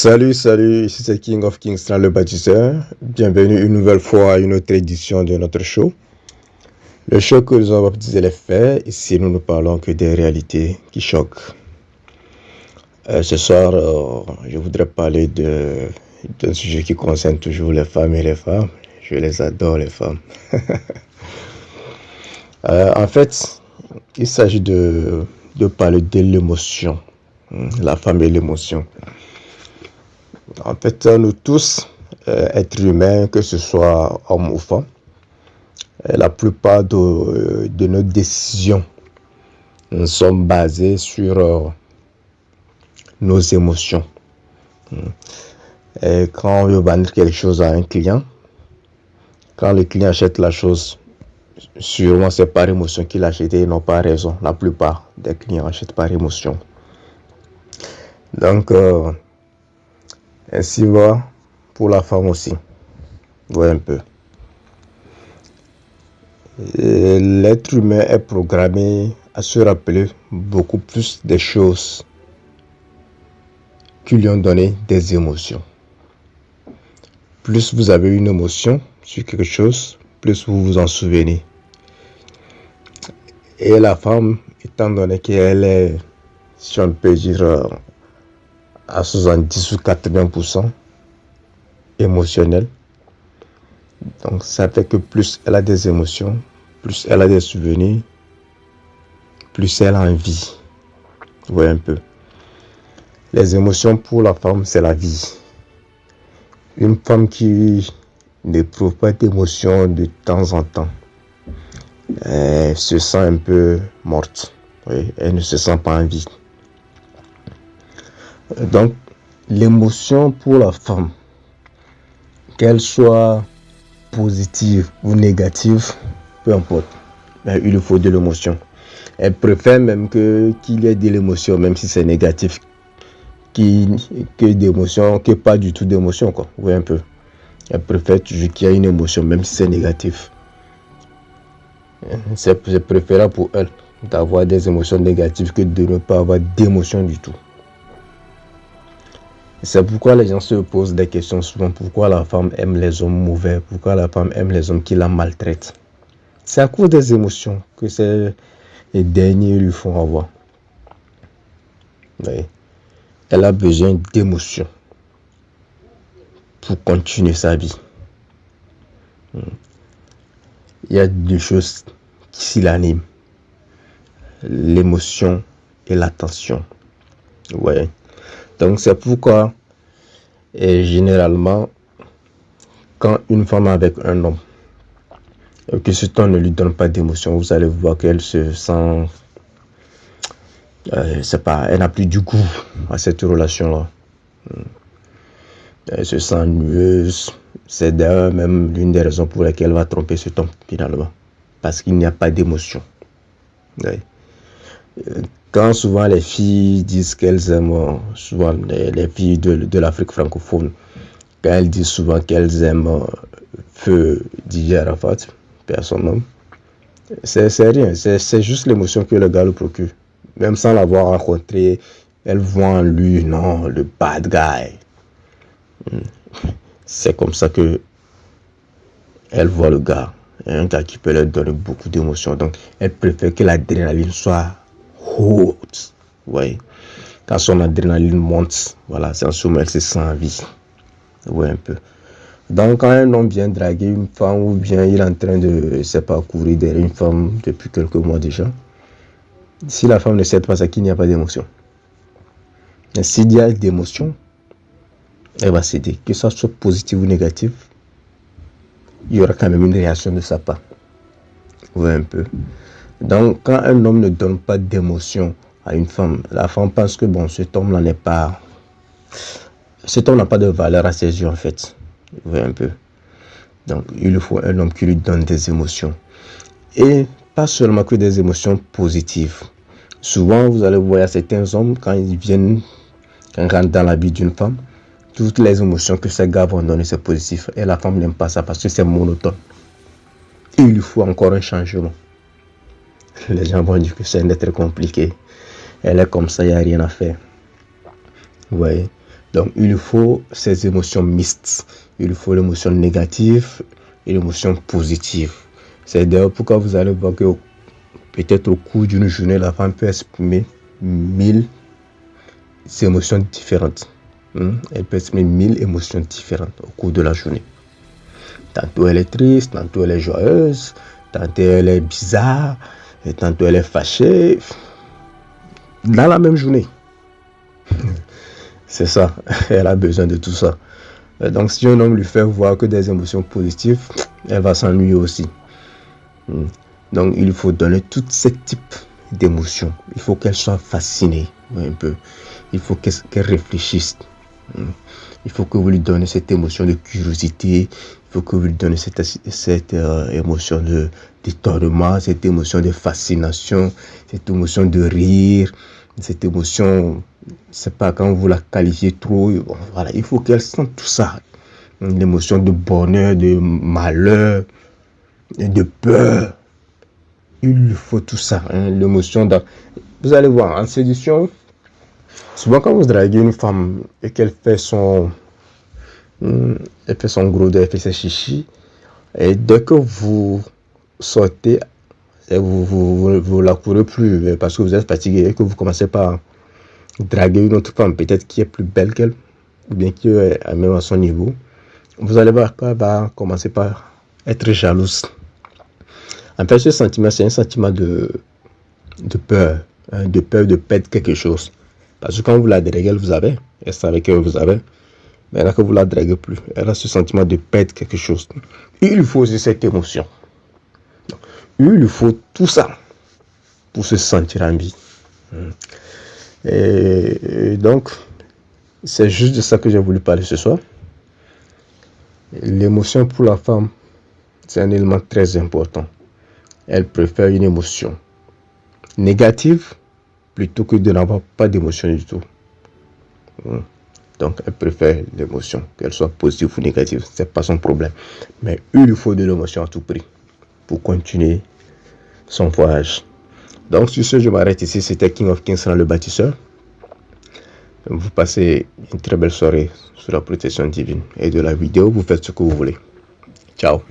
Salut, ici c'est King of Kings, le bâtisseur. Bienvenue une nouvelle fois à une autre édition de notre show. Le show que nous avons baptisé les faits. Ici, nous ne parlons que des réalités qui choquent. Ce soir, je voudrais parler d'un sujet qui concerne toujours les femmes et les femmes. Je les adore, les femmes. En fait, il s'agit de parler de l'émotion. La femme et l'émotion. En fait, nous tous, êtres humains, que ce soit hommes ou femmes, la plupart de nos décisions sont basées sur nos émotions. Et quand on veut vendre quelque chose à un client, quand le client achète la chose, sûrement c'est par émotion qu'il a acheté et non pas raison. La plupart des clients achètent par émotion. Donc, ainsi va pour la femme aussi. Voyez un peu. L'être humain est programmé à se rappeler beaucoup plus des choses qui lui ont donné des émotions. Plus vous avez une émotion sur quelque chose, plus vous vous en souvenez. Et la femme, étant donné qu'elle est, si on peut dire, à 70 ou 80% émotionnelle, donc ça fait que plus elle a des émotions, plus elle a des souvenirs, plus elle a envie. Vous voyez un peu. Les émotions pour la femme, c'est la vie. Une femme qui n'éprouve pas d'émotions de temps en temps, elle se sent un peu morte. Oui, elle ne se sent pas en vie. Donc, l'émotion pour la femme, qu'elle soit positive ou négative, peu importe, mais il faut de l'émotion. Elle préfère même qu'il y ait de l'émotion, même si c'est négatif, que pas du tout d'émotion, quoi. Vous voyez un peu. Elle préfère toujours qu'il y ait une émotion, même si c'est négatif. C'est préférable pour elle d'avoir des émotions négatives que de ne pas avoir d'émotion du tout. C'est pourquoi les gens se posent des questions souvent. Pourquoi la femme aime les hommes mauvais? Pourquoi la femme aime les hommes qui la maltraitent? C'est à cause des émotions que les derniers lui font avoir. Oui. Elle a besoin d'émotions pour continuer sa vie. Il y a deux choses qui l'animent. L'émotion et l'attention. Ouais. Donc c'est pourquoi, généralement, quand une femme est avec un homme, et que cet homme ne lui donne pas d'émotion, vous allez voir qu'elle se sent, elle n'a plus du goût à cette relation-là. Elle se sent ennuyeuse. C'est d'ailleurs même l'une des raisons pour lesquelles elle va tromper cet homme finalement. Parce qu'il n'y a pas d'émotion. Ouais. Quand souvent les filles disent qu'elles aiment, souvent les filles de l'Afrique francophone, quand elles disent souvent qu'elles aiment feu Didier Arafat, personne non. C'est rien, c'est juste l'émotion que le gars le procure. Même sans l'avoir rencontré, elle voit en lui, non, le bad guy. C'est comme ça que elle voit le gars. Un gars qui peut leur donner beaucoup d'émotions. Donc, elle préfère que l'adrénaline soit haute. Ouais. Quand son adrénaline monte, voilà, c'est en ce moment elle se sent en vie. Ouais, un peu. Donc, quand un homme vient draguer une femme ou bien il est en train de, je sais pas, courir derrière une femme depuis quelques mois déjà, si la femme ne cède pas, c'est qu'il n'y a pas d'émotion. Mais s'il y a d'émotion, elle va céder. Que ça soit positif ou négatif, il y aura quand même une réaction de sa part. Ouais, un peu. Donc, quand un homme ne donne pas d'émotion à une femme, la femme pense que bon, cet homme n'a pas de valeur à ses yeux en fait. Ouais, un peu. Donc, il lui faut un homme qui lui donne des émotions. Et pas seulement que des émotions positives. Souvent, vous allez voir certains hommes, quand ils rentrent dans la vie d'une femme, toutes les émotions que ces gars vont donner, c'est positif. Et la femme n'aime pas ça parce que c'est monotone. Et il lui faut encore un changement. Les gens vont dire que c'est un être compliqué. Elle est comme ça, il n'y a rien à faire. Vous voyez. Donc, il lui faut ces émotions mixtes. Il lui faut l'émotion négative et l'émotion positive. C'est d'ailleurs pourquoi vous allez voir que peut-être au cours d'une journée, la femme peut exprimer 1000 émotions différentes. Elle peut exprimer 1000 émotions différentes au cours de la journée. Tantôt elle est triste, tantôt elle est joyeuse, tantôt elle est bizarre, et tantôt elle est fâchée. Dans la même journée. C'est ça, elle a besoin de tout ça. Donc si un homme lui fait voir que des émotions positives, elle va s'ennuyer aussi. Donc il faut donner tous ces types d'émotions. Il faut qu'elle soit fascinée un peu. Il faut qu'elle réfléchisse. Il faut que vous lui donnez cette émotion de curiosité. Il faut que vous lui donnez cette émotion d'étonnement, cette émotion de fascination, cette émotion de rire, cette émotion, c'est pas quand vous la qualifiez trop. Voilà, il faut qu'elle sente tout ça. L'émotion de bonheur, de malheur, de peur. Il lui faut tout ça. L'émotion de... Vous allez voir, en séduction, souvent quand vous draguez une femme et qu'elle fait son... Elle fait son gros dos, elle fait ses chichis. Et dès que vous sortez, et vous la courez plus parce que vous êtes fatigué et que vous commencez par draguer une autre femme, peut-être qui est plus belle qu'elle, ou bien qui est même à son niveau, vous allez voir qu'elle va commencer par être jalouse. En fait, ce sentiment, c'est un sentiment de peur, de peur de perdre quelque chose. Parce que quand vous la draguez, vous avez, elle savait que vous avez. Maintenant que vous la draguez plus, elle a ce sentiment de perdre quelque chose. Il lui faut aussi cette émotion. Il lui faut tout ça pour se sentir en vie. Et donc, c'est juste de ça que j'ai voulu parler ce soir. L'émotion pour la femme, c'est un élément très important. Elle préfère une émotion négative plutôt que de n'avoir pas d'émotion du tout. Donc, elle préfère l'émotion, qu'elle soit positive ou négative, c'est pas son problème. Mais il lui faut de l'émotion à tout prix pour continuer son voyage. Donc, sur ce, je m'arrête ici. C'était King of Kings, le bâtisseur. Vous passez une très belle soirée sous la protection divine. Et de la vidéo, vous faites ce que vous voulez. Ciao.